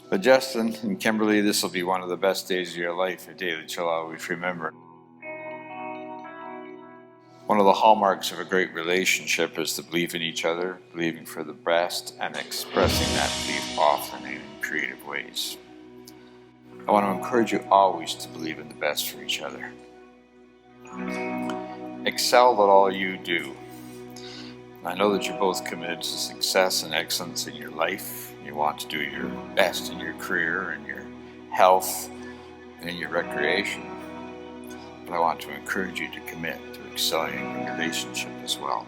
But Justin and Kimberly, this will be one of the best days of your life, a day that you'll always remember. One of the hallmarks of a great relationship is to believe in each other, believing for the best, and expressing that belief often in creative ways. I want to encourage you always to believe in the best for each other. Excel at all you do. I know that you're both committed to success and excellence in your life. You want to do your best in your career and your health and in your recreation. But I want to encourage you to commit to excelling in your relationship as well.